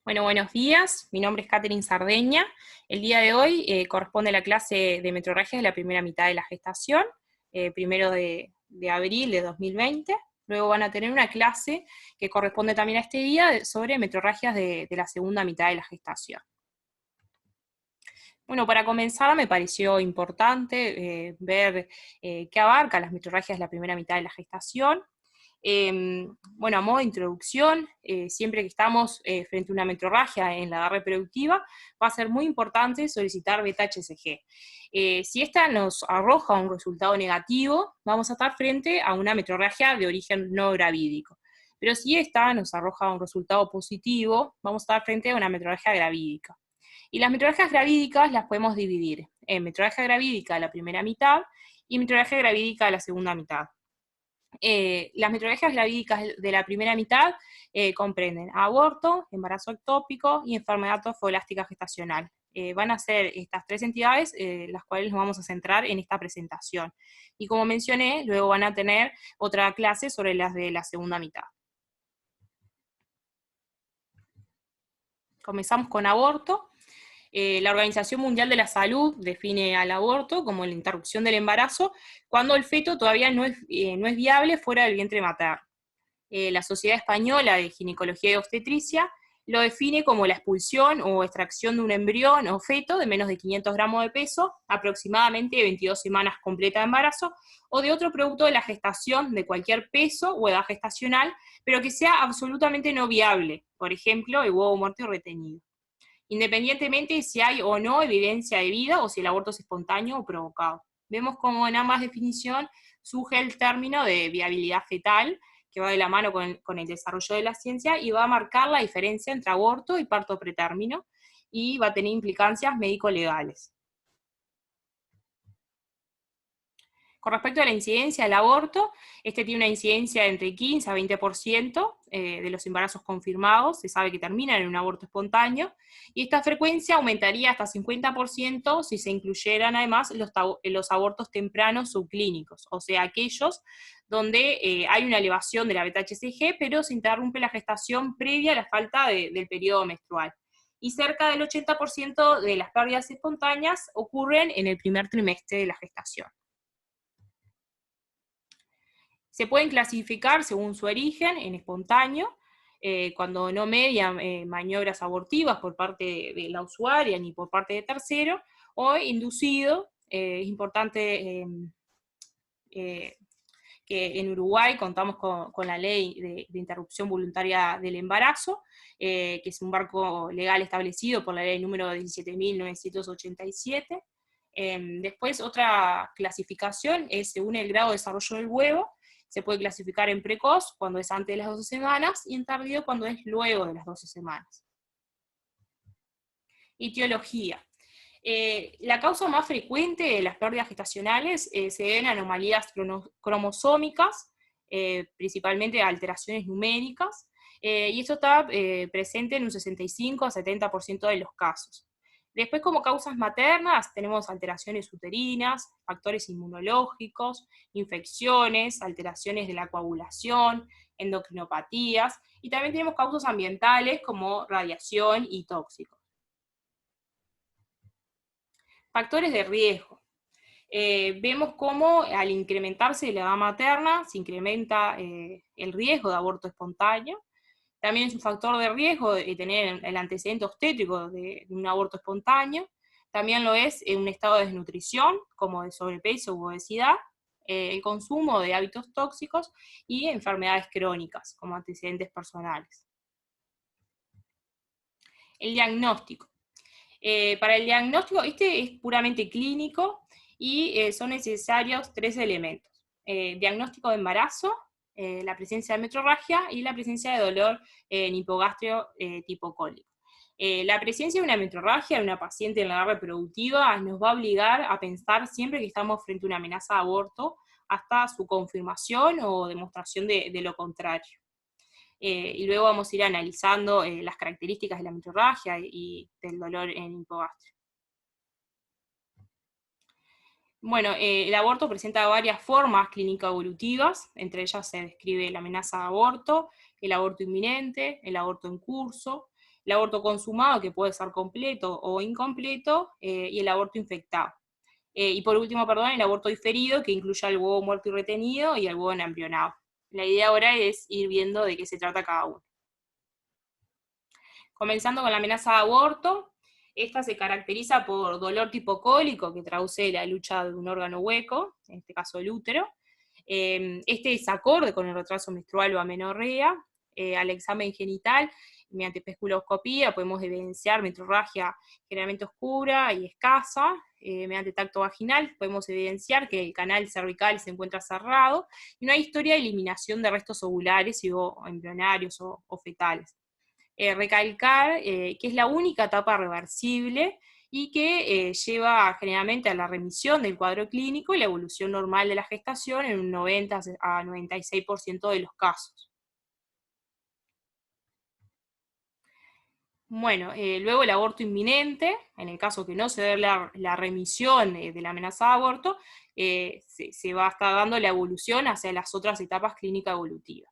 Bueno, buenos días. Mi nombre es Catherine Sardeña. El día de hoy corresponde la clase de metrorragia de la primera mitad de la gestación, primero de abril de 2020. Luego van a tener una clase que corresponde también a este día sobre metrorragias de la segunda mitad de la gestación. Bueno, para comenzar me pareció importante ver qué abarca las metrorragias de la primera mitad de la gestación. Bueno, a modo de introducción, siempre que estamos frente a una metrorragia en la edad reproductiva, va a ser muy importante solicitar beta-HCG. Si esta nos arroja un resultado negativo, vamos a estar frente a una metrorragia de origen no gravídico. Pero si esta nos arroja un resultado positivo, vamos a estar frente a una metrorragia gravídica. Y las metrorragias gravídicas las podemos dividir en metrorragia gravídica de la primera mitad y metrorragia gravídica de la segunda mitad. Las metrorragias gravídicas de la primera mitad comprenden aborto, embarazo ectópico y enfermedad trofoblástica gestacional. Van a ser estas tres entidades las cuales nos vamos a centrar en esta presentación. Y como mencioné, luego van a tener otra clase sobre las de la segunda mitad. Comenzamos con aborto. La Organización Mundial de la Salud define al aborto como la interrupción del embarazo cuando el feto todavía no es viable fuera del vientre materno. La Sociedad Española de Ginecología y Obstetricia lo define como la expulsión o extracción de un embrión o feto de menos de 500 gramos de peso, aproximadamente 22 semanas completas de embarazo, o de otro producto de la gestación de cualquier peso o edad gestacional, pero que sea absolutamente no viable, por ejemplo, el huevo muerto y retenido, independientemente de si hay o no evidencia de vida o si el aborto es espontáneo o provocado. Vemos como en ambas definiciones surge el término de viabilidad fetal, que va de la mano con el desarrollo de la ciencia y va a marcar la diferencia entre aborto y parto pretérmino, y va a tener implicancias médico-legales. Con respecto a la incidencia del aborto, este tiene una incidencia de entre 15 a 20% de los embarazos confirmados, se sabe que terminan en un aborto espontáneo, y esta frecuencia aumentaría hasta 50% si se incluyeran además los abortos tempranos subclínicos, o sea, aquellos donde hay una elevación de la beta-HCG, pero se interrumpe la gestación previa a la falta del periodo menstrual. Y cerca del 80% de las pérdidas espontáneas ocurren en el primer trimestre de la gestación. Se pueden clasificar según su origen en espontáneo, cuando no median maniobras abortivas por parte de la usuaria ni por parte de tercero, o inducido. Es importante que en Uruguay contamos con la ley de interrupción voluntaria del embarazo, que es un marco legal establecido por la ley número 17.987. Después, otra clasificación es según el grado de desarrollo del huevo. Se puede clasificar en precoz, cuando es antes de las 12 semanas, y en tardío, cuando es luego de las 12 semanas. Etiología. La causa más frecuente de las pérdidas gestacionales se deben a anomalías cromosómicas, principalmente alteraciones numéricas, y esto está presente en un 65 a 70% de los casos. Después, como causas maternas, tenemos alteraciones uterinas, factores inmunológicos, infecciones, alteraciones de la coagulación, endocrinopatías, y también tenemos causas ambientales como radiación y tóxicos. Factores de riesgo. Vemos cómo al incrementarse la edad materna se incrementa el riesgo de aborto espontáneo. También es un factor de riesgo de tener el antecedente obstétrico de un aborto espontáneo. También lo es en un estado de desnutrición, como de sobrepeso u obesidad, el consumo de hábitos tóxicos y enfermedades crónicas, como antecedentes personales. El diagnóstico. Para el diagnóstico, este es puramente clínico y son necesarios tres elementos. Diagnóstico de embarazo, la presencia de metrorragia y la presencia de dolor en hipogastrio tipo cólico. La presencia de una metrorragia en una paciente en la edad reproductiva nos va a obligar a pensar siempre que estamos frente a una amenaza de aborto hasta su confirmación o demostración de lo contrario. Y luego vamos a ir analizando las características de la metrorragia y del dolor en hipogastrio. Bueno, el aborto presenta varias formas clínico-evolutivas, entre ellas se describe la amenaza de aborto, el aborto inminente, el aborto en curso, el aborto consumado, que puede ser completo o incompleto, y el aborto infectado. Y por último, perdón, el aborto diferido, que incluye al huevo muerto y retenido y al huevo embrionado. La idea ahora es ir viendo de qué se trata cada uno. Comenzando con la amenaza de aborto, esta se caracteriza por dolor tipo cólico, que traduce la lucha de un órgano hueco, en este caso el útero. Este es acorde con el retraso menstrual o amenorrea. Al examen genital, mediante pesculoscopía, podemos evidenciar metrorragia generalmente oscura y escasa. Mediante tacto vaginal podemos evidenciar que el canal cervical se encuentra cerrado y no hay historia de eliminación de restos ovulares o embrionarios o fetales. Recalcar que es la única etapa reversible y que lleva generalmente a la remisión del cuadro clínico y la evolución normal de la gestación en un 90 a 96% de los casos. Bueno, luego el aborto inminente, en el caso que no se dé la remisión de la amenaza de aborto, se va a estar dando la evolución hacia las otras etapas clínicas evolutivas.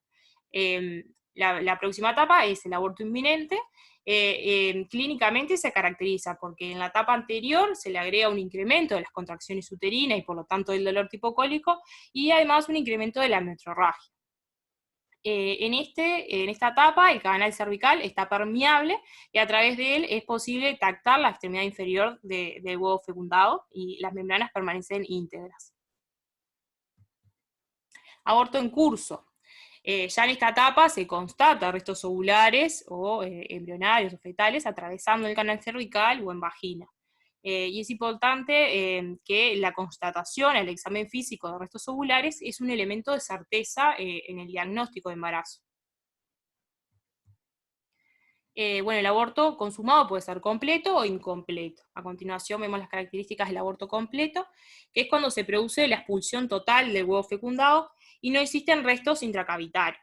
La próxima etapa es el aborto inminente. Clínicamente se caracteriza porque en la etapa anterior se le agrega un incremento de las contracciones uterinas y por lo tanto del dolor tipo cólico, y además un incremento de la metrorragia. En esta etapa el canal cervical está permeable y a través de él es posible tactar la extremidad inferior del huevo fecundado y las membranas permanecen íntegras. Aborto en curso. Ya en esta etapa se constata restos ovulares o embrionarios o fetales atravesando el canal cervical o en vagina. Y es importante que la constatación, el examen físico de restos ovulares, es un elemento de certeza en el diagnóstico de embarazo. Bueno, el aborto consumado puede ser completo o incompleto. A continuación vemos las características del aborto completo, que es cuando se produce la expulsión total del huevo fecundado y no existen restos intracavitarios.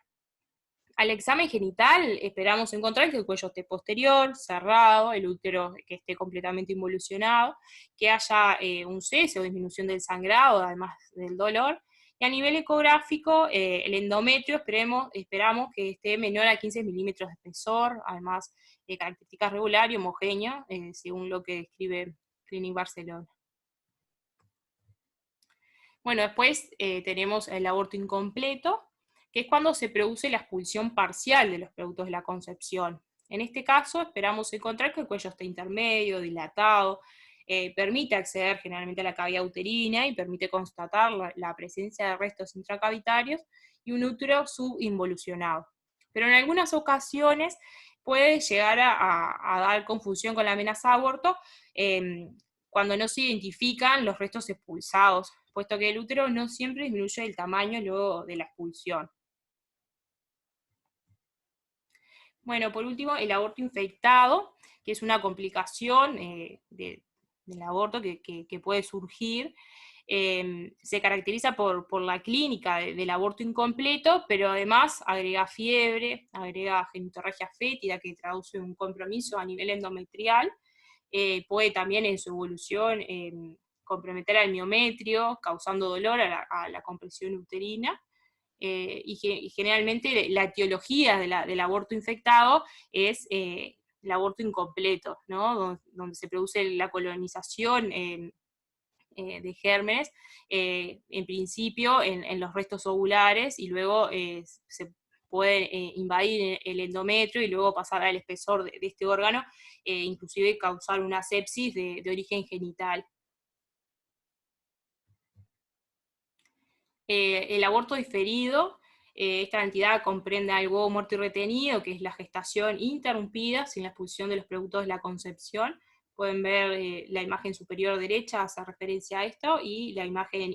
Al examen genital esperamos encontrar que el cuello esté posterior, cerrado, el útero que esté completamente involucionado, que haya un cese o disminución del sangrado, además del dolor. Y a nivel ecográfico, el endometrio esperamos que esté menor a 15 milímetros de espesor, además de características regular y homogénea, según lo que describe Clinic Barcelona. Bueno, después tenemos el aborto incompleto, que es cuando se produce la expulsión parcial de los productos de la concepción. En este caso esperamos encontrar que el cuello esté intermedio, dilatado, permite acceder generalmente a la cavidad uterina y permite constatar la presencia de restos intracavitarios y un útero subinvolucionado. Pero en algunas ocasiones puede llegar a dar confusión con la amenaza de aborto cuando no se identifican los restos expulsados, puesto que el útero no siempre disminuye el tamaño luego de la expulsión. Bueno, por último, el aborto infectado, que es una complicación del aborto que puede surgir. Se caracteriza por la clínica del aborto incompleto, pero además agrega fiebre, agrega genitorragia fétida, que traduce un compromiso a nivel endometrial. Puede también en su evolución comprometer al miometrio, causando dolor a la compresión uterina. Y generalmente la etiología del aborto infectado es el aborto incompleto, ¿no? Donde se produce la colonización de gérmenes, en principio en los restos ovulares, y luego se puede invadir el endometrio y luego pasar al espesor de este órgano, inclusive causar una sepsis de origen genital. El aborto diferido, esta entidad comprende al huevo muerto y retenido, que es la gestación interrumpida sin la expulsión de los productos de la concepción. Pueden ver la imagen superior derecha, hace referencia a esto, y la imagen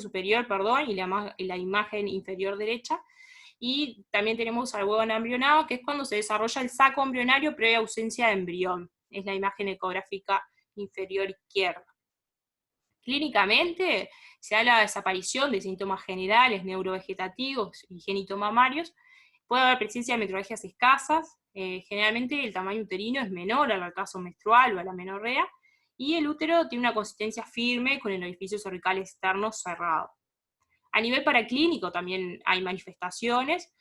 superior, perdón, y la imagen inferior derecha. Y también tenemos al huevo embrionado, que es cuando se desarrolla el saco embrionario previa ausencia de embrión. Es la imagen ecográfica inferior izquierda. Clínicamente se da la desaparición de síntomas generales, neurovegetativos y genitomamarios. Puede haber presencia de metrorragias escasas. Generalmente el tamaño uterino es menor al retraso menstrual o a la menorrea, y el útero tiene una consistencia firme con el orificio cervical externo cerrado. A nivel paraclínico también hay manifestaciones.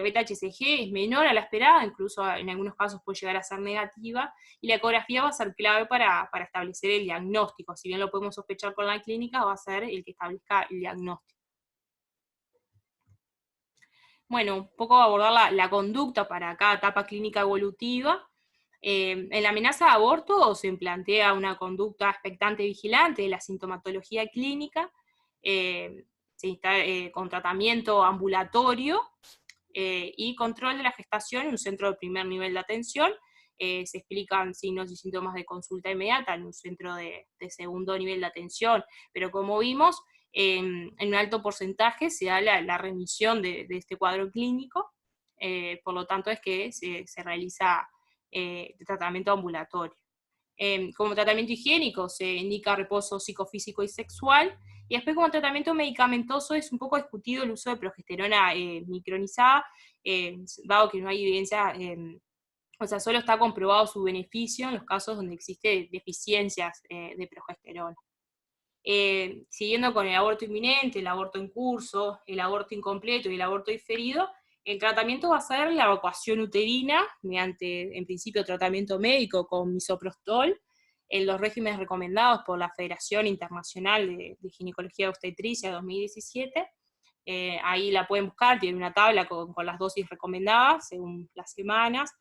beta-HCG es menor a la esperada, incluso en algunos casos puede llegar a ser negativa, y la ecografía va a ser clave para establecer el diagnóstico. Si bien lo podemos sospechar con la clínica, va a ser el que establezca el diagnóstico. Bueno, un poco abordar la conducta para cada etapa clínica evolutiva. En la amenaza de aborto se plantea una conducta expectante vigilante de la sintomatología clínica, con tratamiento ambulatorio y control de la gestación en un centro de primer nivel de atención. Se explican signos y síntomas de consulta inmediata en un centro de segundo nivel de atención, pero como vimos, en un alto porcentaje se da la remisión de este cuadro clínico, por lo tanto es que se realiza tratamiento ambulatorio. Como tratamiento higiénico se indica reposo psicofísico y sexual, y después como tratamiento medicamentoso es un poco discutido el uso de progesterona micronizada, dado que no hay evidencia, o sea, solo está comprobado su beneficio en los casos donde existe deficiencias de progesterona. Siguiendo con el aborto inminente, el aborto en curso, el aborto incompleto y el aborto diferido, el tratamiento va a ser la evacuación uterina, mediante, en principio, tratamiento médico con misoprostol, en los regímenes recomendados por la Federación Internacional de Ginecología y Obstetricia 2017. Ahí la pueden buscar, tiene una tabla con las dosis recomendadas según las semanas.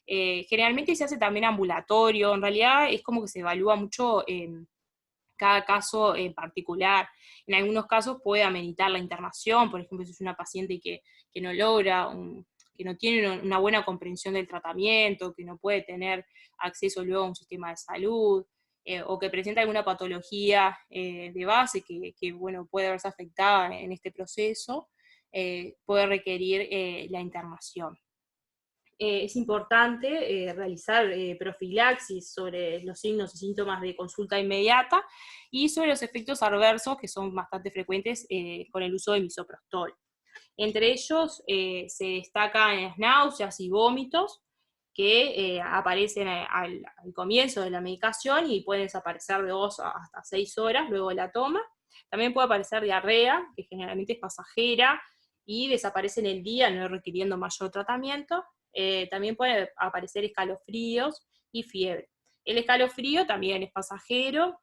Generalmente se hace también ambulatorio, en realidad es como que se evalúa mucho cada caso en particular. En algunos casos puede ameritar la internación, por ejemplo, si es una paciente que no logra, que no tiene una buena comprensión del tratamiento, que no puede tener acceso luego a un sistema de salud, o que presenta alguna patología de base que bueno, puede verse afectada en este proceso, puede requerir la internación. Es importante realizar profilaxis sobre los signos y síntomas de consulta inmediata y sobre los efectos adversos que son bastante frecuentes con el uso de misoprostol. Entre ellos se destacan las náuseas y vómitos que aparecen al comienzo de la medicación y pueden desaparecer de 2 hasta 6 horas luego de la toma. También puede aparecer diarrea, que generalmente es pasajera y desaparece en el día, no requiriendo mayor tratamiento. También pueden aparecer escalofríos y fiebre. El escalofrío también es pasajero,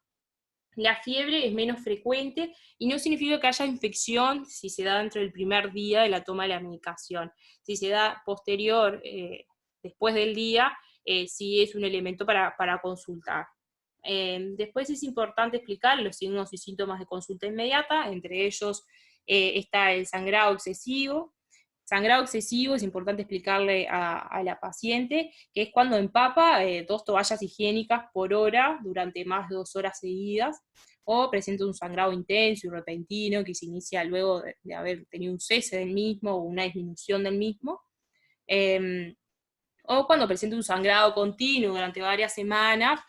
la fiebre es menos frecuente y no significa que haya infección si se da dentro del primer día de la toma de la medicación. Si se da posterior, después del día, sí es un elemento para consultar. Después es importante explicar los signos y síntomas de consulta inmediata, entre ellos está el sangrado excesivo. Sangrado excesivo es importante explicarle a la paciente que es cuando empapa 2 toallas higiénicas por hora durante más de 2 horas seguidas, o presenta un sangrado intenso y repentino que se inicia luego de haber tenido un cese del mismo o una disminución del mismo, o cuando presenta un sangrado continuo durante varias semanas,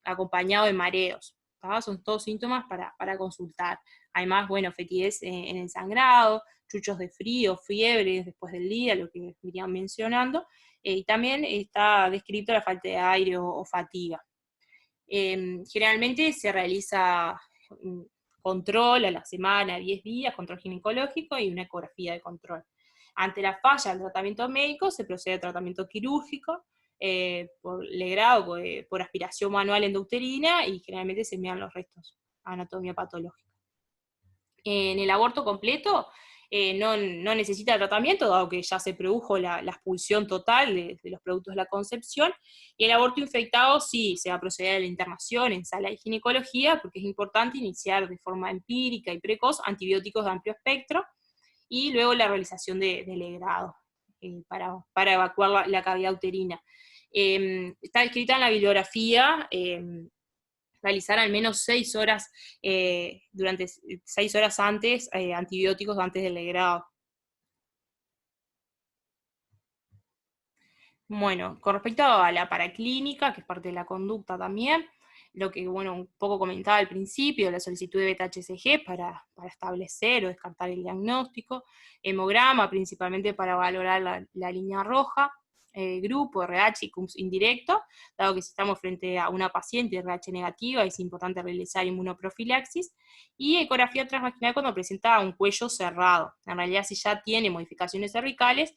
acompañado de mareos. Son todos síntomas para consultar. Además, bueno, fetidez en el sangrado, chuchos de frío, fiebre después del día, lo que irían mencionando, y también está descrito la falta de aire o fatiga. Generalmente se realiza un control a la semana, 10 días, control ginecológico y una ecografía de control. Ante la falla del tratamiento médico se procede a tratamiento quirúrgico, por legrado, por aspiración manual endouterina, y generalmente se envían los restos a anatomía patológica. En el aborto completo no necesita tratamiento, dado que ya se produjo la expulsión total de los productos de la concepción, y el aborto infectado sí se va a proceder a la internación en sala de ginecología, porque es importante iniciar de forma empírica y precoz antibióticos de amplio espectro, y luego la realización de legrado para evacuar la cavidad uterina. Está descrita en la bibliografía realizar al menos 6 horas, durante 6 horas antes, antibióticos antes del legrado. Bueno, con respecto a la paraclínica, que es parte de la conducta también, lo que, bueno, un poco comentaba al principio, la solicitud de beta-HCG para establecer o descartar el diagnóstico, hemograma principalmente para valorar la línea roja, grupo, RH y CUMS indirecto, dado que si estamos frente a una paciente RH negativa es importante realizar inmunoprofilaxis, y ecografía transvaginal cuando presenta un cuello cerrado. En realidad, si ya tiene modificaciones cervicales,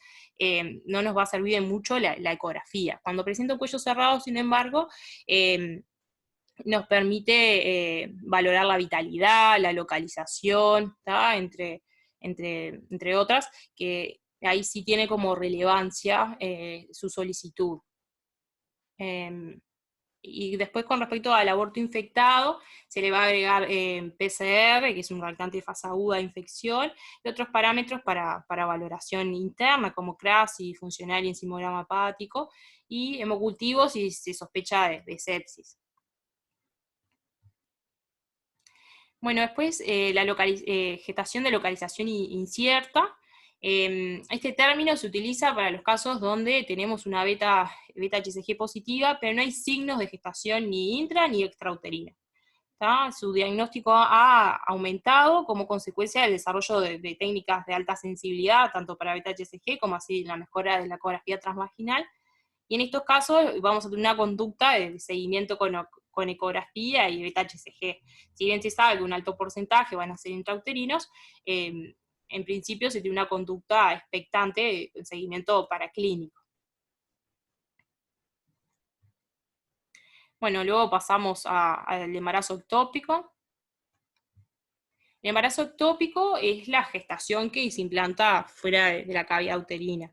no nos va a servir de mucho la ecografía. Cuando presenta un cuello cerrado, sin embargo, nos permite valorar la vitalidad, la localización, entre otras, que ahí sí tiene como relevancia su solicitud. Y después, con respecto al aborto infectado, se le va a agregar PCR, que es un reactante de fase aguda de infección, y otros parámetros para valoración interna, como CRAS y funcional y enzimograma hepático, y hemocultivos si se sospecha de sepsis. Bueno, después la gestación de localización incierta. Este término se utiliza para los casos donde tenemos una beta-HCG positiva, pero no hay signos de gestación ni intra ni extrauterina. Su diagnóstico ha aumentado como consecuencia del desarrollo de técnicas de alta sensibilidad, tanto para beta-HCG como así la mejora de la ecografía transvaginal. Y en estos casos vamos a tener una conducta de seguimiento con ecografía y beta-HCG. Si bien se sabe que un alto porcentaje van a ser intrauterinos, en principio se tiene una conducta expectante de seguimiento paraclínico. Bueno, luego pasamos al embarazo ectópico. El embarazo ectópico es la gestación que se implanta fuera de la cavidad uterina,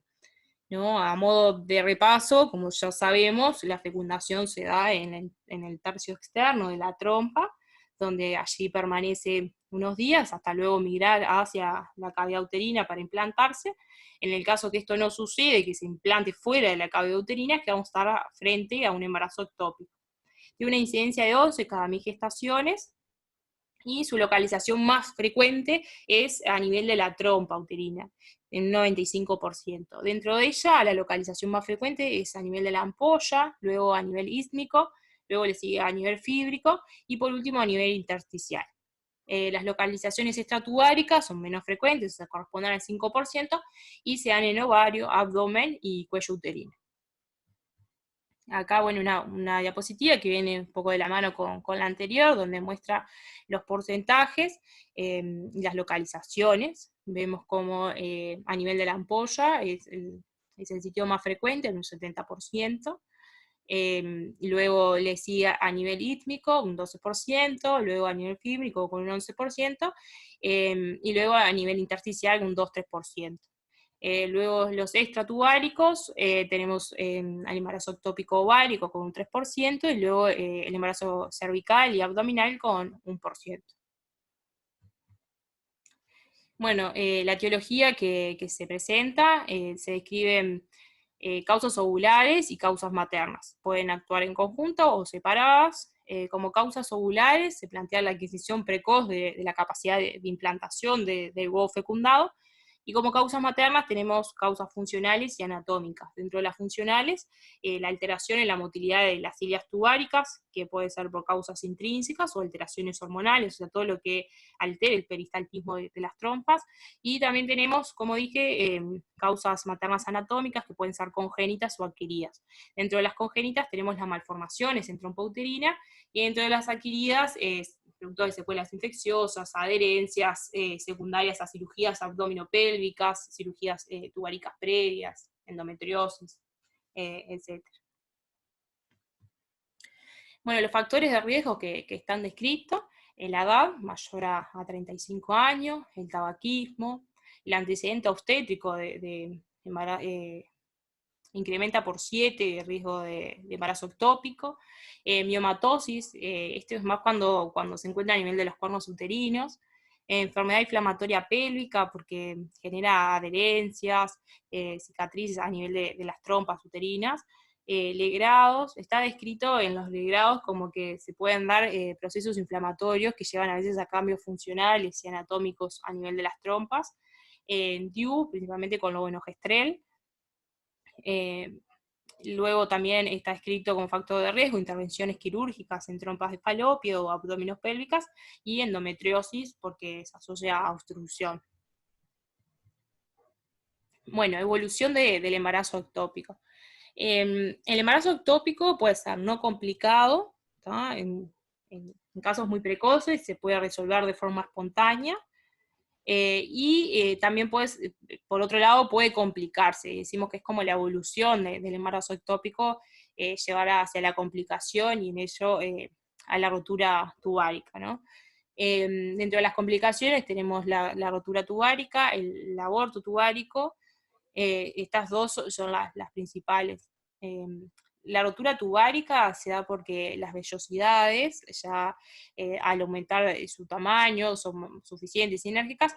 ¿no? A modo de repaso, como ya sabemos, la fecundación se da en el tercio externo de la trompa, donde allí permanece unos días hasta luego migrar hacia la cavidad uterina para implantarse. En el caso que esto no sucede, que se implante fuera de la cavidad uterina, es que vamos a estar frente a un embarazo ectópico. Tiene una incidencia de 11 cada 1000 gestaciones, y su localización más frecuente es a nivel de la trompa uterina, en un 95%. Dentro de ella, la localización más frecuente es a nivel de la ampolla, luego a nivel ístmico, luego le sigue a nivel fíbrico, y por último a nivel intersticial. Las localizaciones extratubáricas son menos frecuentes, se corresponden al 5%, y se dan en ovario, abdomen y cuello uterino. Acá, bueno, una diapositiva que viene un poco de la mano con la anterior, donde muestra los porcentajes y las localizaciones. Vemos como a nivel de la ampolla es el sitio más frecuente, en un 70%. Luego le sigue a nivel ítmico, un 12%, luego a nivel fíbrico con un 11%, y luego a nivel intersticial un 2-3%. Luego los extratubáricos, tenemos el embarazo ectópico ovárico con un 3%, y luego el embarazo cervical y abdominal con 1%. Bueno, la etiología que se presenta, se describen causas ovulares y causas maternas. Pueden actuar en conjunto o separadas. Como causas ovulares se plantea la adquisición precoz de la capacidad de implantación del huevo fecundado, y como causas maternas tenemos causas funcionales y anatómicas. Dentro de las funcionales, la alteración en la motilidad de las cilias tubáricas, que puede ser por causas intrínsecas o alteraciones hormonales, o sea, todo lo que altere el peristaltismo de las trompas. Y también tenemos, como dije, causas maternas anatómicas que pueden ser congénitas o adquiridas. Dentro de las congénitas tenemos las malformaciones en trompa uterina, y dentro de las adquiridas producto de secuelas infecciosas, adherencias secundarias a cirugías abdominopélvicas, cirugías tubáricas previas, endometriosis, etc. Bueno, los factores de riesgo que están descritos: la edad mayor a 35 años, el tabaquismo, el antecedente obstétrico incrementa por 7 el riesgo de embarazo ectópico, miomatosis, esto es más cuando se encuentra a nivel de los cuernos uterinos, enfermedad inflamatoria pélvica porque genera adherencias, cicatrices a nivel de las trompas uterinas, legrados, está descrito en los legrados como que se pueden dar procesos inflamatorios que llevan a veces a cambios funcionales y anatómicos a nivel de las trompas, DIU, principalmente con lobonogestrel. Luego también está escrito como factor de riesgo intervenciones quirúrgicas en trompas de falopio o abdominopélvicas, y endometriosis porque se asocia a obstrucción. Bueno, evolución del embarazo ectópico. El embarazo ectópico puede ser no complicado, ¿tá? En casos muy precoces se puede resolver de forma espontánea, también por otro lado, puede complicarse. Decimos que es como la evolución del embarazo ectópico, llevar hacia la complicación y en ello a la rotura tubárica, ¿no? Dentro de las complicaciones tenemos la rotura tubárica, el aborto tubárico. Estas dos son las principales. La rotura tubárica se da porque las vellosidades, ya al aumentar su tamaño, son suficientes y enérgicas,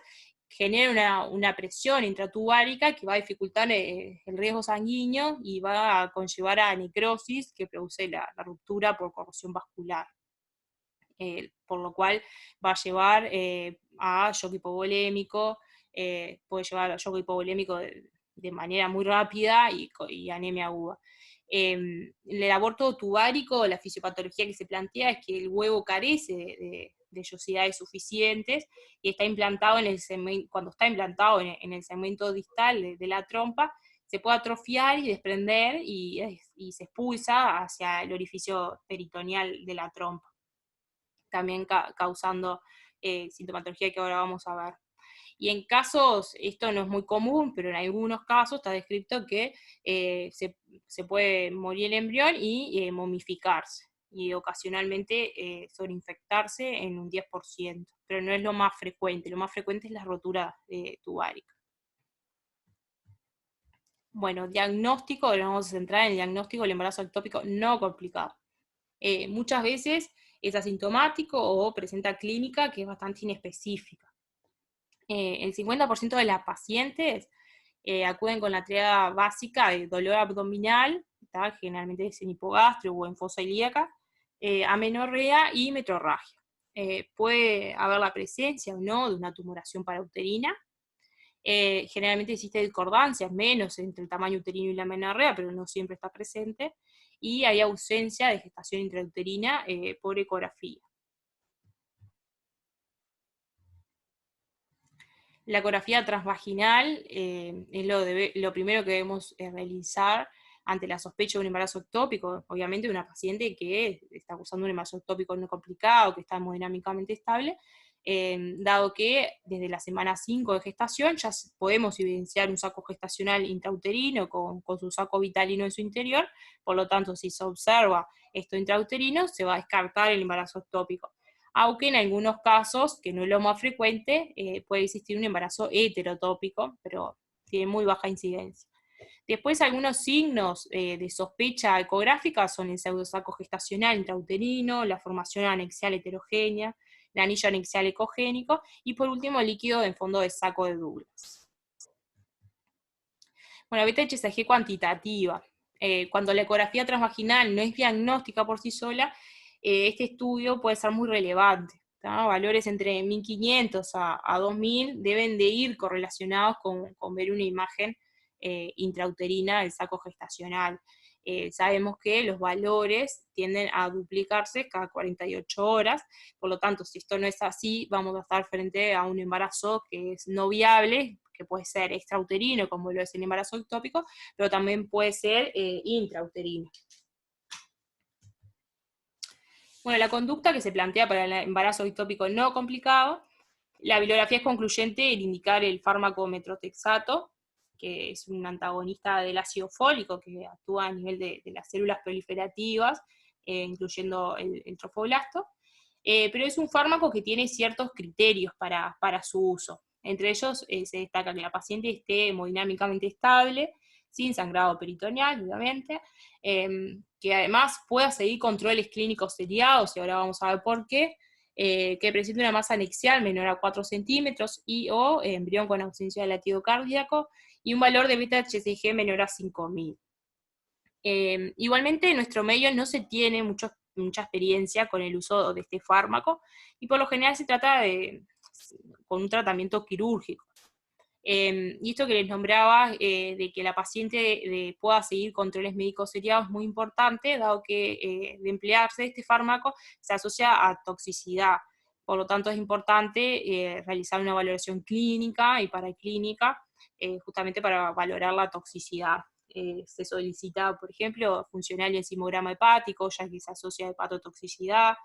genera una presión intratubárica que va a dificultar el riesgo sanguíneo y va a conllevar a necrosis que produce la ruptura por corrosión vascular. Por lo cual va a llevar a shock hipovolémico, puede llevar a shock hipovolémico de manera muy rápida y anemia aguda. El aborto tubárico, la fisiopatología que se plantea es que el huevo carece de vellosidades suficientes y está implantado cuando está implantado en el segmento distal de la trompa, se puede atrofiar y desprender y se expulsa hacia el orificio peritoneal de la trompa, también causando sintomatología que ahora vamos a ver. Y en casos, esto no es muy común, pero en algunos casos está descrito que se puede morir el embrión y momificarse, y ocasionalmente sobreinfectarse en un 10%, pero no es lo más frecuente es la rotura tubárica. Bueno, diagnóstico, ahora vamos a centrar en el diagnóstico del embarazo ectópico no complicado. Muchas veces es asintomático o presenta clínica que es bastante inespecífica. El 50% de las pacientes acuden con la triada básica de dolor abdominal, ¿tá? Generalmente es en hipogástrico o en fosa ilíaca, amenorrea y metrorragia. Puede haber la presencia o no de una tumoración parauterina. Generalmente existe discordancias menos entre el tamaño uterino y la amenorrea, pero no siempre está presente, y hay ausencia de gestación intrauterina por ecografía. La ecografía transvaginal es lo primero que debemos realizar ante la sospecha de un embarazo ectópico, obviamente de una paciente que está cursando un embarazo ectópico no complicado, que está hemodinámicamente estable, dado que desde la semana 5 de gestación ya podemos evidenciar un saco gestacional intrauterino con su saco vitalino en su interior, por lo tanto, si se observa esto intrauterino, se va a descartar el embarazo ectópico. Aunque en algunos casos, que no es lo más frecuente, puede existir un embarazo heterotópico, pero tiene muy baja incidencia. Después, algunos signos de sospecha ecográfica son el pseudosaco gestacional intrauterino, la formación anexial heterogénea, el anillo anexial ecogénico, y por último, el líquido en fondo de saco de Douglas. Bueno, beta-HCG cuantitativa. Cuando la ecografía transvaginal no es diagnóstica por sí sola, este estudio puede ser muy relevante. ¿Tá? Valores entre 1500 a 2000 deben de ir correlacionados con ver una imagen intrauterina del saco gestacional. Sabemos que los valores tienden a duplicarse cada 48 horas, por lo tanto, si esto no es así, vamos a estar frente a un embarazo que es no viable, que puede ser extrauterino, como lo es el embarazo ectópico, pero también puede ser intrauterino. Bueno, la conducta que se plantea para el embarazo ectópico no complicado, la bibliografía es concluyente en indicar el fármaco metrotexato, que es un antagonista del ácido fólico que actúa a nivel de las células proliferativas, incluyendo el trofoblasto, pero es un fármaco que tiene ciertos criterios para su uso. Entre ellos se destaca que la paciente esté hemodinámicamente estable, sin sangrado peritoneal, obviamente, que además pueda seguir controles clínicos seriados, y ahora vamos a ver por qué, que presente una masa anexial menor a 4 centímetros o embrión con ausencia de latido cardíaco, y un valor de beta-HCG menor a 5000. Igualmente en nuestro medio no se tiene mucha experiencia con el uso de este fármaco, y por lo general se trata con un tratamiento quirúrgico. Y esto que les nombraba, de que la paciente pueda seguir controles médicos seriados, es muy importante, dado que de emplearse este fármaco se asocia a toxicidad. Por lo tanto, es importante realizar una valoración clínica y paraclínica, justamente para valorar la toxicidad se solicita, por ejemplo, funcional y enzimograma hepático, ya que se asocia a hepatotoxicidad,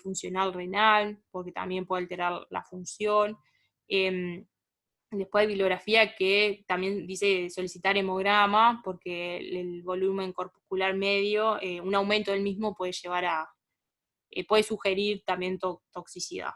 funcional renal, porque también puede alterar la función. Después hay bibliografía que también dice solicitar hemograma, porque el volumen corpuscular medio, un aumento del mismo puede llevar a, puede sugerir también toxicidad.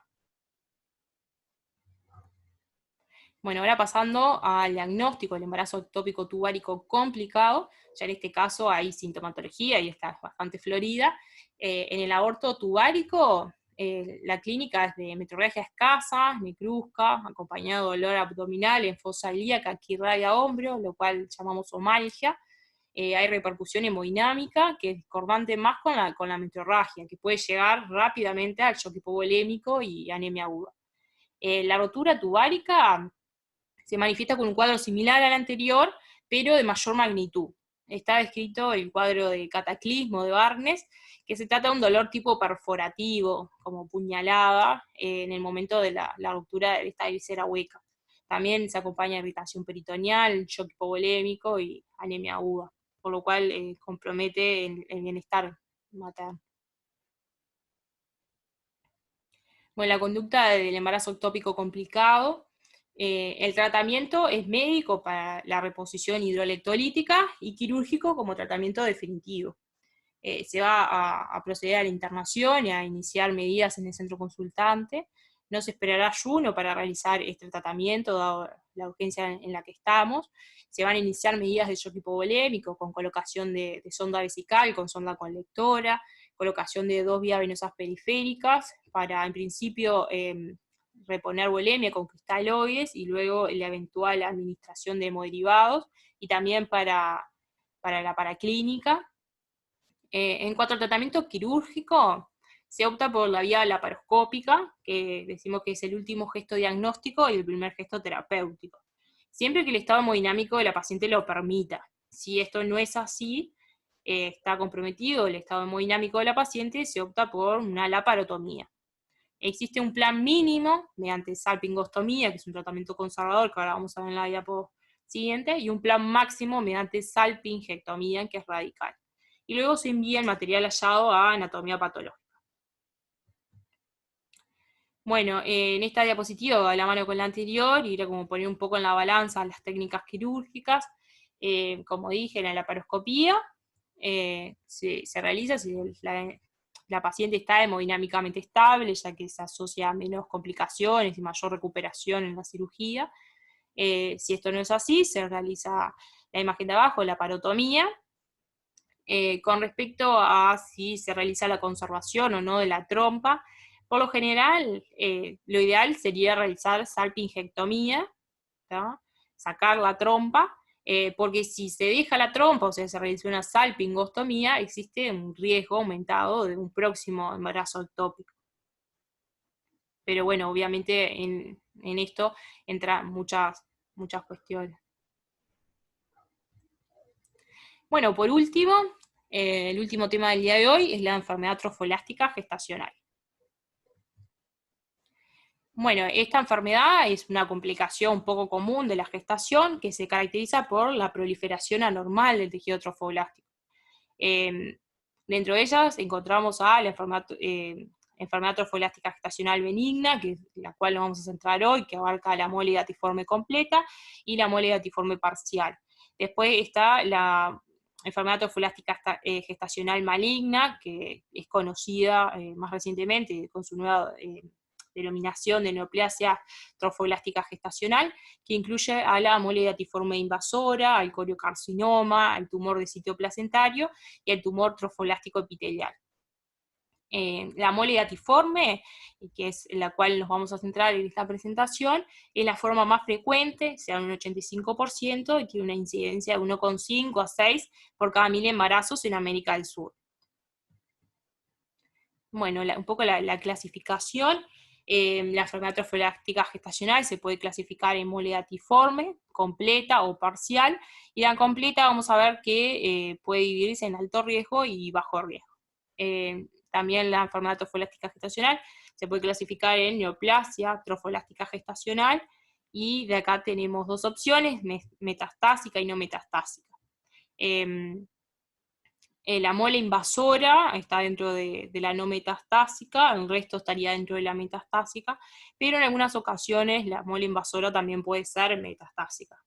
Bueno, ahora pasando al diagnóstico del embarazo ectópico tubárico complicado, ya en este caso hay sintomatología y está bastante florida. En el aborto tubárico, la clínica es de metrorragia escasa, necrusca, acompañado de dolor abdominal en fosa ilíaca que irradia hombro, lo cual llamamos omalgia. Hay repercusión hemodinámica, que es discordante más con la metrorragia, que puede llegar rápidamente al shock hipovolémico y anemia aguda. La rotura tubárica se manifiesta con un cuadro similar al anterior, pero de mayor magnitud. Está descrito el cuadro de cataclismo de Barnes, que se trata de un dolor tipo perforativo, como puñalada, en el momento de la ruptura de esta visera hueca. También se acompaña de irritación peritoneal, shock hipovolémico y anemia aguda, por lo cual compromete el bienestar materno. Bueno, la conducta del embarazo ectópico complicado. El tratamiento es médico para la reposición hidroelectrolítica y quirúrgico como tratamiento definitivo. Se va a proceder a la internación y a iniciar medidas en el centro consultante. No se esperará ayuno para realizar este tratamiento, dado la urgencia en la que estamos. Se van a iniciar medidas de shock hipovolémico con colocación de sonda vesical, con sonda colectora, colocación de 2 vías venosas periféricas para, en principio, reponer volemia con cristaloides y luego la eventual administración de hemoderivados, y también para la paraclínica. En cuanto al tratamiento quirúrgico, se opta por la vía laparoscópica, que decimos que es el último gesto diagnóstico y el primer gesto terapéutico, siempre que el estado hemodinámico de la paciente lo permita. Si esto no es así, está comprometido el estado hemodinámico de la paciente, se opta por una laparotomía. Existe un plan mínimo mediante salpingostomía, que es un tratamiento conservador, que ahora vamos a ver en la diapo siguiente, y un plan máximo mediante salpingectomía, que es radical. Y luego se envía el material hallado a anatomía patológica. Bueno, en esta diapositiva va de la mano con la anterior, y era como poner un poco en la balanza las técnicas quirúrgicas. Como dije, la laparoscopía se realiza si la paciente está hemodinámicamente estable, ya que se asocia a menos complicaciones y mayor recuperación en la cirugía. Si esto no es así, se realiza la imagen de abajo, la parotomía. Con respecto a si se realiza la conservación o no de la trompa, por lo general, lo ideal sería realizar salpingectomía, ¿tá? Sacar la trompa, porque si se deja la trompa, o sea, se realiza una salpingostomía, existe un riesgo aumentado de un próximo embarazo ectópico. Pero bueno, obviamente en esto entran muchas cuestiones. Bueno, por último, el último tema del día de hoy es la enfermedad trofolástica gestacional. Bueno, esta enfermedad es una complicación poco común de la gestación que se caracteriza por la proliferación anormal del tejido trofoblástico. Dentro de ellas encontramos a la enfermedad trofolástica gestacional benigna, que es la cual nos vamos a centrar hoy, que abarca la mole datiforme completa y la mole datiforme parcial. Después está la enfermedad trofolástica gestacional maligna, que es conocida más recientemente con su nueva denominación de neoplasia trofoblástica gestacional, que incluye a la mole datiforme invasora, al coriocarcinoma, al tumor de sitio placentario y al tumor trofoblástico epitelial. La mole datiforme, que es la cual nos vamos a centrar en esta presentación, es la forma más frecuente, sea un 85%, y tiene una incidencia de 1,5 a 6 por cada 1000 embarazos en América del Sur. Bueno, un poco la clasificación. La enfermedad trofolástica gestacional se puede clasificar en mole datiforme, completa o parcial, y la completa vamos a ver que puede dividirse en alto riesgo y bajo riesgo. También la enfermedad trofolástica gestacional se puede clasificar en neoplasia trofolástica gestacional, y de acá tenemos dos opciones, metastásica y no metastásica. La mole invasora está dentro de la no metastásica, el resto estaría dentro de la metastásica, pero en algunas ocasiones la mole invasora también puede ser metastásica.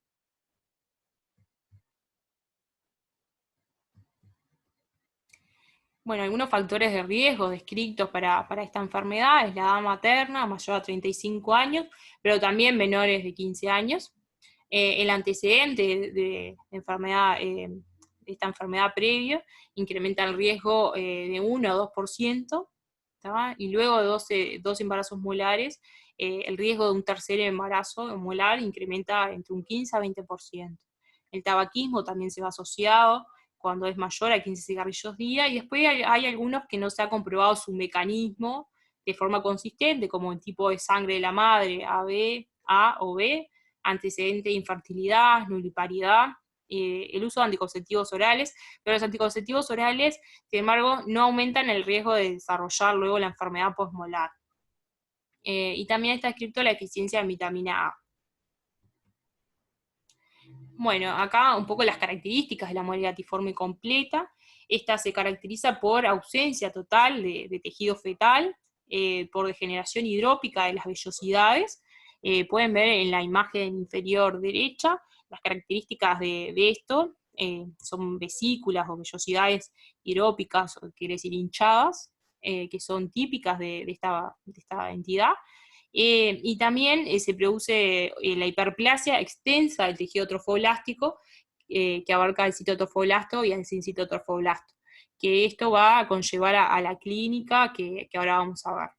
Bueno, algunos factores de riesgo descritos para esta enfermedad es la edad materna, mayor a 35 años, pero también menores de 15 años. El antecedente de enfermedad, de esta enfermedad previa incrementa el riesgo de 1 o 2%, ¿tá? Y luego de dos embarazos molares, el riesgo de un tercer embarazo molar incrementa entre un 15 a 20%. El tabaquismo también se va asociado cuando es mayor a 15 cigarrillos día, y después hay algunos que no se ha comprobado su mecanismo de forma consistente, como el tipo de sangre de la madre, A o B, antecedente de infertilidad, nulliparidad, el uso de anticonceptivos orales, pero los anticonceptivos orales, sin embargo, no aumentan el riesgo de desarrollar luego la enfermedad postmolar. Y también está escrito la eficiencia de vitamina A. Bueno, acá un poco las características de la mole latiforme completa. Esta se caracteriza por ausencia total de tejido fetal, por degeneración hidrópica de las vellosidades. Pueden ver en la imagen inferior derecha las características de esto. Son vesículas o vellosidades hidrópicas, quiere decir hinchadas, que son típicas de esta entidad. Y también se produce la hiperplasia extensa del tejido trofoblástico, que abarca el citotrofoblasto y el sincitotrofoblasto, que esto va a conllevar a la clínica que ahora vamos a ver.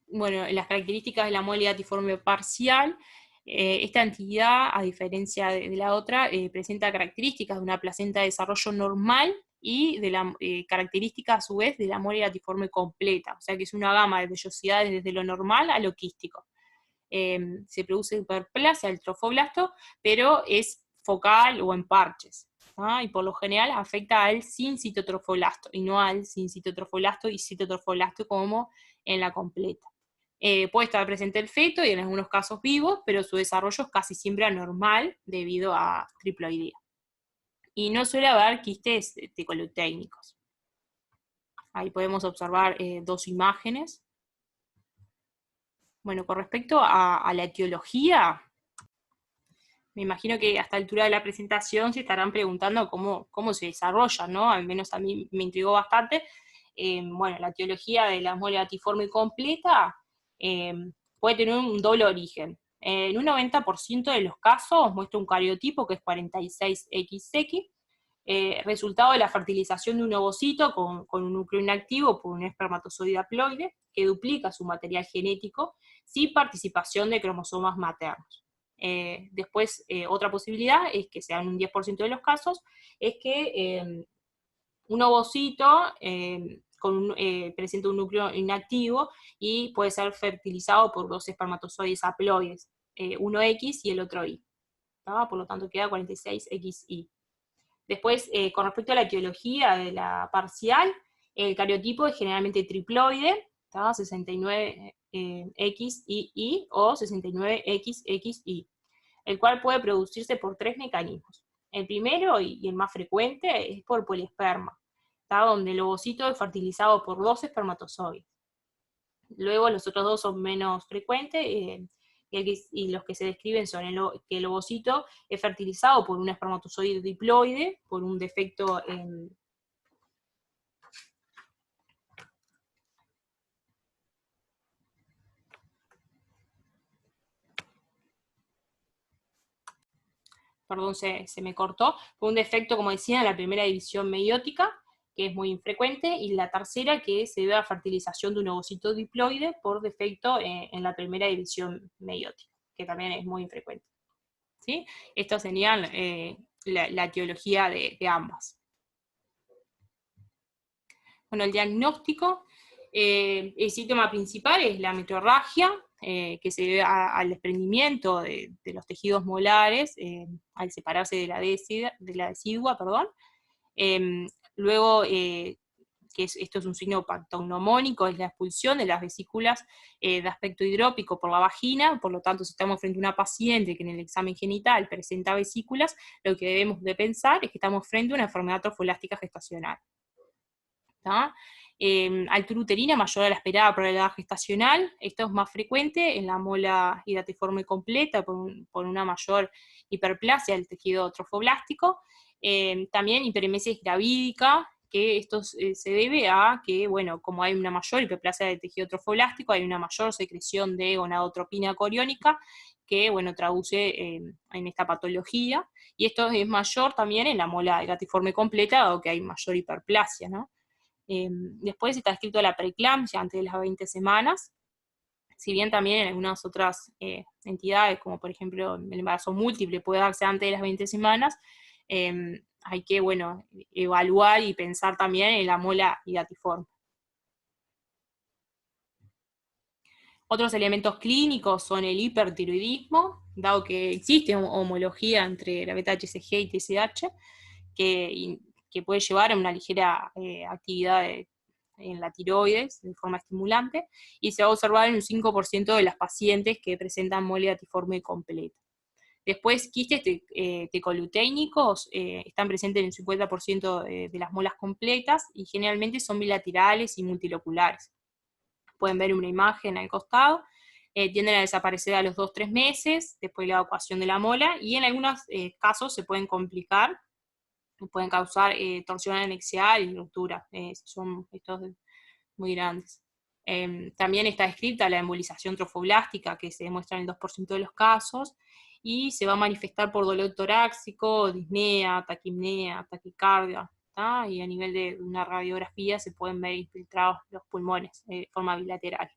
Bueno, las características de la mole latiforme parcial, esta entidad, a diferencia de la otra, presenta características de una placenta de desarrollo normal y de la característica a su vez de la mole latiforme completa, o sea que es una gama de vellosidades desde lo normal a lo quístico. Se produce hiperplasia del trofoblasto, pero es focal o en parches, ¿ah? Y por lo general afecta al sincitotrofoblasto y no al sincitotrofoblasto y citotrofoblasto como en la completa. Puede estar presente el feto y en algunos casos vivos, pero su desarrollo es casi siempre anormal debido a triploidea. Y no suele haber quistes tecolotécnicos. Ahí podemos observar dos imágenes. Bueno, con respecto a la etiología, me imagino que a esta altura de la presentación se estarán preguntando cómo se desarrolla, ¿no? Al menos a mí me intrigó bastante. Bueno, la etiología de la mole latiforme completa puede tener un doble origen. En un 90% de los casos muestra un cariotipo que es 46XX, resultado de la fertilización de un ovocito con un núcleo inactivo por un espermatozoide haploide que duplica su material genético sin participación de cromosomas maternos. Después, otra posibilidad es que sea en un 10% de los casos, es que un ovocito presenta un núcleo inactivo y puede ser fertilizado por dos espermatozoides haploides, uno X y el otro Y. ¿tá? Por lo tanto queda 46XY. Después, con respecto a la etiología de la parcial, el cariotipo es generalmente triploide, 69XY o 69XXY, el cual puede producirse por tres mecanismos. El primero, y el más frecuente, es por poliesperma, donde el ovocito es fertilizado por dos espermatozoides. Luego los otros dos son menos frecuentes, y los que se describen son que el ovocito es fertilizado por un espermatozoide diploide, por un defecto en... Perdón, se me cortó, por un defecto, como decía, en la primera división meiótica, que es muy infrecuente, y la tercera que se debe a fertilización de un ovocito diploide por defecto en la primera división meiótica, que también es muy infrecuente. ¿Sí? Esto sería la etiología de ambas. Bueno, el diagnóstico, el síntoma principal es la metrorragia, que se debe al desprendimiento de los tejidos molares al separarse de la decidua, perdón. Luego, que esto es un signo patognomónico, es la expulsión de las vesículas de aspecto hidrópico por la vagina. Por lo tanto, si estamos frente a una paciente que en el examen genital presenta vesículas, lo que debemos de pensar es que estamos frente a una enfermedad trofolástica gestacional. ¿Tá? Altura uterina mayor a la esperada por la edad gestacional. Esto es más frecuente en la mola hidatiforme completa por una mayor hiperplasia del tejido trofoblástico. También hiperemesis gravídica, que esto se debe a que, bueno, como hay una mayor hiperplasia del tejido trofoblástico, hay una mayor secreción de gonadotropina coriónica, que, bueno, traduce en esta patología. Y esto es mayor también en la mola hidatiforme completa, dado que hay mayor hiperplasia, ¿no? Después está escrito la preeclampsia antes de las 20 semanas, si bien también en algunas otras entidades, como por ejemplo el embarazo múltiple puede darse antes de las 20 semanas, hay que, bueno, evaluar y pensar también en la mola hidatiforme. Otros elementos clínicos son el hipertiroidismo, dado que existe homología entre la beta-HCG y TSH, que puede llevar a una ligera actividad en la tiroides de forma estimulante, y se va a observar en un 5% de las pacientes que presentan mole hidatiforme completa. Después, quistes tecoluteínicos están presentes en el 50% de las molas completas, y generalmente son bilaterales y multiloculares. Pueden ver una imagen al costado. Tienden a desaparecer a los 2-3 meses después de la evacuación de la mola, y en algunos casos se pueden complicar, pueden causar torsión anexial y ruptura, son estos muy grandes. También está descrita la embolización trofoblástica, que se demuestra en el 2% de los casos, y se va a manifestar por dolor torácico, disnea, taquipnea, taquicardia, ¿tá? Y a nivel de una radiografía se pueden ver infiltrados los pulmones de forma bilateral.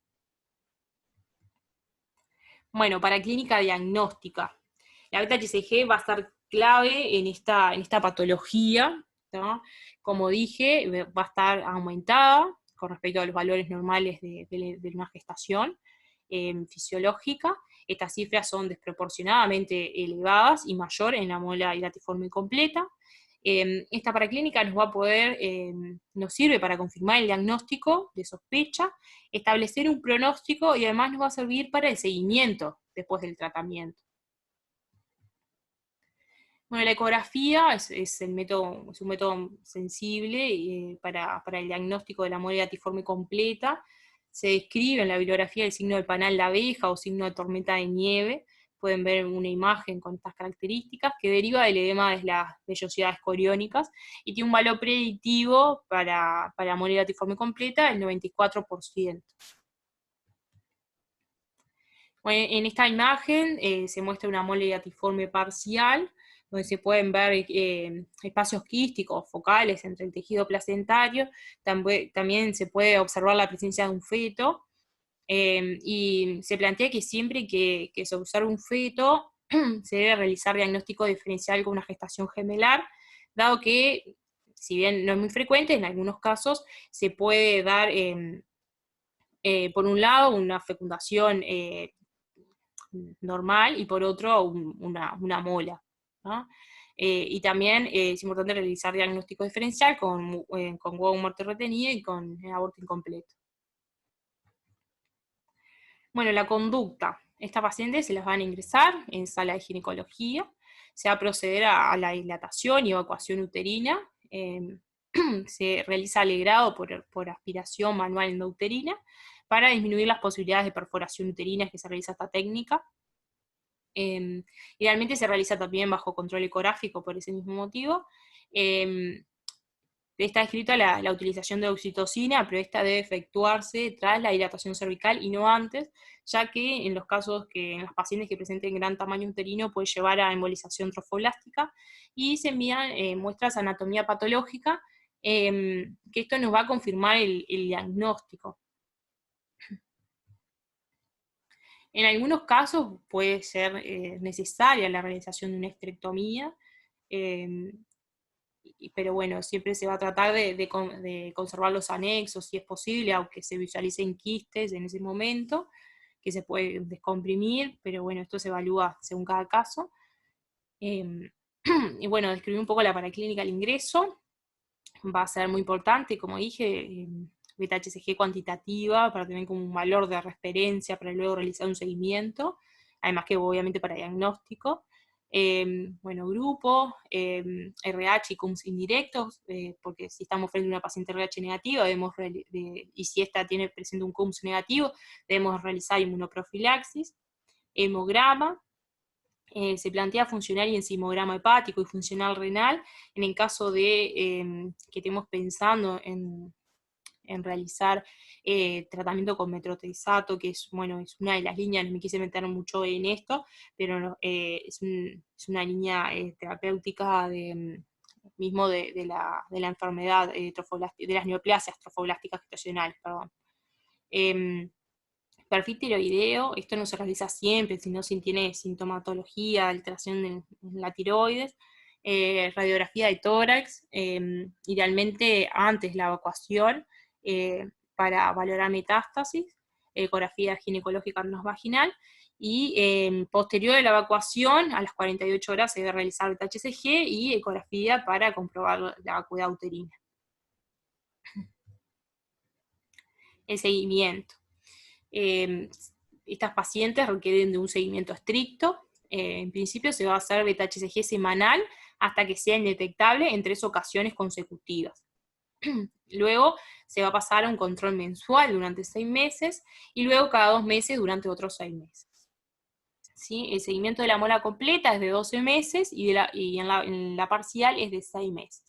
Bueno, para clínica diagnóstica, la beta-HCG va a estar clave en esta patología, ¿no? Como dije, va a estar aumentada con respecto a los valores normales de una gestación fisiológica. Estas cifras son desproporcionadamente elevadas y mayor en la mola hidatiforme completa. Esta paraclínica nos sirve para confirmar el diagnóstico de sospecha, establecer un pronóstico, y además nos va a servir para el seguimiento después del tratamiento. Bueno, la ecografía es un método sensible para el diagnóstico de la mola hidatiforme completa. Se describe en la bibliografía el signo de panal de abeja o signo de tormenta de nieve. Pueden ver una imagen con estas características, que deriva del edema de las vellosidades coriónicas, y tiene un valor predictivo para mola hidatiforme completa del 94%. Bueno, en esta imagen se muestra una mola hidatiforme parcial, donde se pueden ver espacios quísticos focales entre el tejido placentario. También se puede observar la presencia de un feto, y se plantea que siempre que se observa un feto se debe realizar diagnóstico diferencial con una gestación gemelar, dado que, si bien no es muy frecuente, en algunos casos se puede dar, por un lado, una fecundación normal, y por otro una mola, ¿no? Y también es importante realizar diagnóstico diferencial con huevo muerte retenida y con aborto incompleto. Bueno, la conducta. Esta paciente se las van a ingresar en sala de ginecología, se va a proceder a la dilatación y evacuación uterina, se realiza alegrado por aspiración manual endouterina para disminuir las posibilidades de perforación uterina que se realiza esta técnica. Idealmente se realiza también bajo control ecográfico por ese mismo motivo. Está escrita la utilización de oxitocina, pero esta debe efectuarse tras la dilatación cervical y no antes, ya que en los pacientes que presenten gran tamaño uterino puede llevar a embolización trofoblástica, y se envían muestras de anatomía patológica, que esto nos va a confirmar el diagnóstico. En algunos casos puede ser necesaria la realización de una esterectomía, pero bueno, siempre se va a tratar de conservar los anexos si es posible, aunque se visualicen quistes en ese momento, que se puede descomprimir, pero bueno, esto se evalúa según cada caso. Y bueno, describí un poco la paraclínica al ingreso. va a ser muy importante, como dije, beta-HCG cuantitativa, para tener como un valor de referencia para luego realizar un seguimiento, además que obviamente para diagnóstico. Bueno, grupo, RH y CUMS indirectos, porque si estamos frente a una paciente RH negativa, y si esta presenta un CUMS negativo, debemos realizar inmunoprofilaxis. Hemograma, se plantea funcional y enzimograma hepático y funcional renal, en el caso de que estemos pensando en realizar tratamiento con metrotexato, que es, bueno, es una de las líneas, no me quise meter mucho en esto, pero no, es una línea terapéutica mismo de la enfermedad de las neoplasias trofoblásticas gestacionales, perdón. Perfil tiroideo, esto no se realiza siempre, sino si tiene sintomatología, alteración en la tiroides, radiografía de tórax, idealmente antes la evacuación, para valorar metástasis, ecografía ginecológica transvaginal, y posterior a la evacuación, a las 48 horas se debe realizar beta-HCG y ecografía para comprobar la vacuidad uterina. El seguimiento. Estas pacientes requieren de un seguimiento estricto. En principio se va a hacer beta-HCG semanal hasta que sea indetectable en 3 ocasiones consecutivas. Luego se va a pasar a un control mensual durante 6 meses, y luego cada 2 meses durante otros 6 meses. ¿Sí? El seguimiento de la mola completa es de 12 meses, y en la parcial es de 6 meses.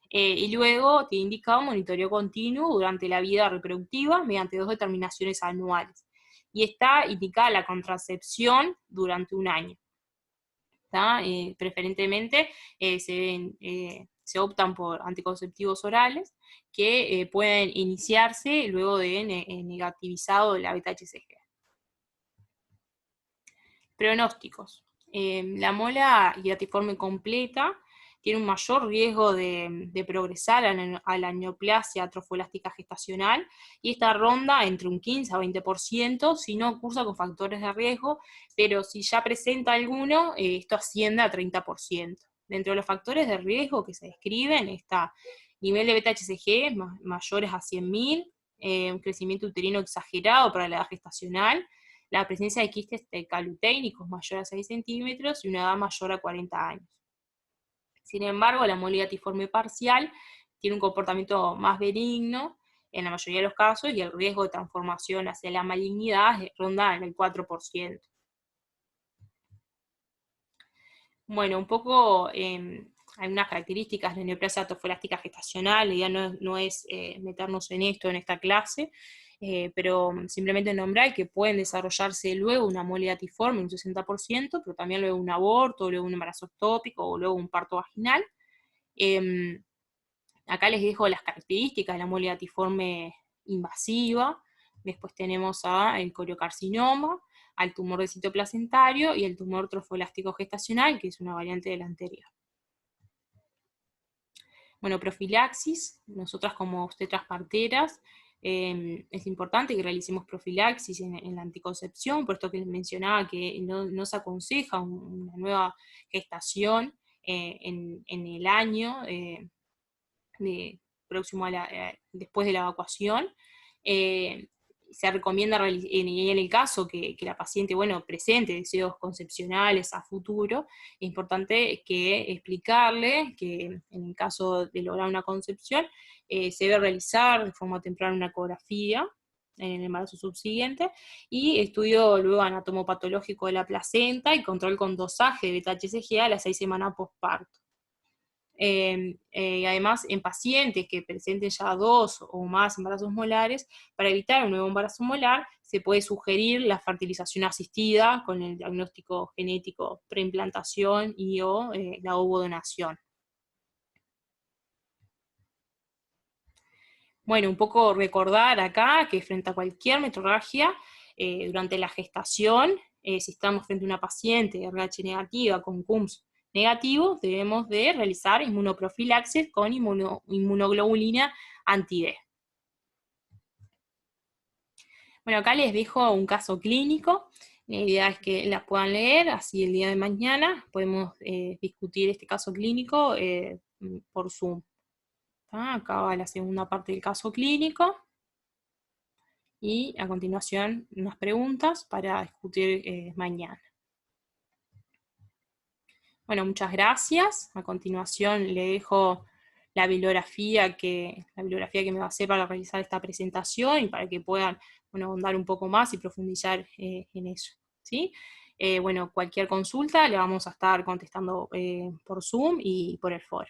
Y luego te indica un monitoreo continuo durante la vida reproductiva mediante 2 determinaciones anuales. Y está indicada la contracepción durante 1 año. Preferentemente se optan por anticonceptivos orales que pueden iniciarse luego de negativizado de la beta-HCG. Pronósticos. La mola hidatiforme completa tiene un mayor riesgo de progresar a la neoplasia trofolástica gestacional, y esta ronda entre un 15 a 20% si no cursa con factores de riesgo, pero si ya presenta alguno, esto asciende a 30%. Dentro de los factores de riesgo que se describen está nivel de beta-HCG mayores a 100.000, un crecimiento uterino exagerado para la edad gestacional, la presencia de quistes caluténicos mayor a 6 centímetros y una edad mayor a 40 años. Sin embargo, la molidatiforme parcial tiene un comportamiento más benigno en la mayoría de los casos, y el riesgo de transformación hacia la malignidad ronda en el 4%. Bueno, un poco algunas características de la neoplasia trofolástica gestacional. La idea no es meternos en esto en esta clase, pero simplemente nombrar que pueden desarrollarse luego una molidatiforme, un 60%, pero también luego un aborto, luego un embarazo ectópico, o luego un parto vaginal. Acá les dejo las características de la molidatiforme invasiva. Después tenemos el coriocarcinoma, al tumor de citoplacentario y el tumor trofoelástico gestacional, que es una variante de la anterior. Bueno, profilaxis. Nosotras como obstetras parteras es importante que realicemos profilaxis en la anticoncepción, por esto que les mencionaba que no se aconseja una nueva gestación en el año próximo después de la evacuación. Se recomienda, en el caso que la paciente, bueno, presente deseos concepcionales a futuro, es importante que explicarle que en el caso de lograr una concepción, se debe realizar de forma temprana una ecografía en el embarazo subsiguiente, y estudio luego anatomopatológico de la placenta y control con dosaje de beta-HCG a las 6 semanas postparto. Además, en pacientes que presenten ya 2 o más embarazos molares, para evitar un nuevo embarazo molar, se puede sugerir la fertilización asistida con el diagnóstico genético preimplantación o la ovodonación. Bueno, un poco recordar acá que frente a cualquier metrorragia, durante la gestación, si estamos frente a una paciente RH negativa con CUMS negativo, debemos de realizar inmunoprofilaxis con inmunoglobulina anti-D. Bueno, acá les dejo un caso clínico. La idea es que las puedan leer, así el día de mañana podemos discutir este caso clínico por Zoom. Acá va la segunda parte del caso clínico. Y a continuación unas preguntas para discutir mañana. Bueno, muchas gracias. A continuación le dejo la bibliografía que me basé para realizar esta presentación y para que puedan, bueno, ahondar un poco más y profundizar en eso, ¿sí? Bueno, cualquier consulta le vamos a estar contestando por Zoom y por el foro.